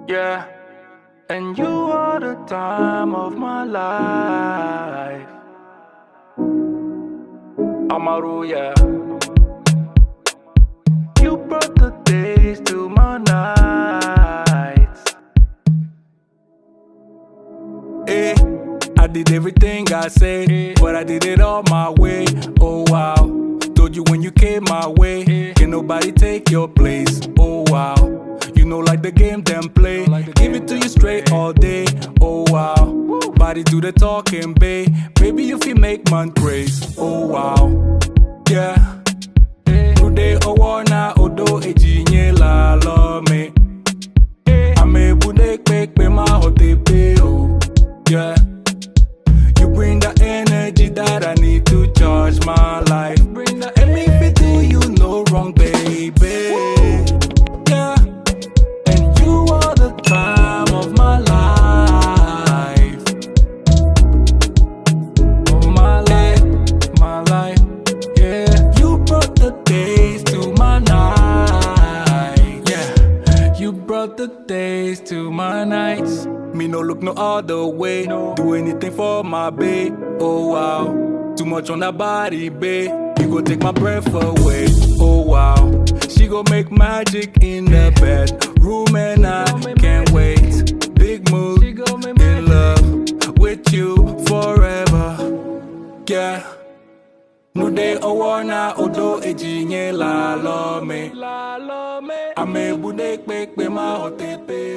Yeah, and you are the time of my life. Amaru, yeah. You brought the days to my nights. Eh, I did everything I said, but I did it all my way. Oh wow, told you when you came my way, can nobody take your place. Oh wow, you know like the game them play, give it to you straight all day. Oh wow, body do the talking, babe. Baby if you make man praise. Oh wow, yeah. Today owana odo ejinye la lo me. Ame bude quick be my hotepe oh yeah. You bring the energy that I need to charge my life. And me if it do you no wrong, baby. Yeah. And you are the time of my life. Of my life, yeah. You brought the days to my night. Yeah. You brought the days to my nights. Me no look no other way. Do anything for my babe. Oh wow, too much on that body, babe. You go take my breath away. Oh wow, she go make magic in the bedroom and I can't wait. Big mood, in love with you forever. Yeah. No day owana odo ejinye la lo me. Ame bude quick be my hotepe.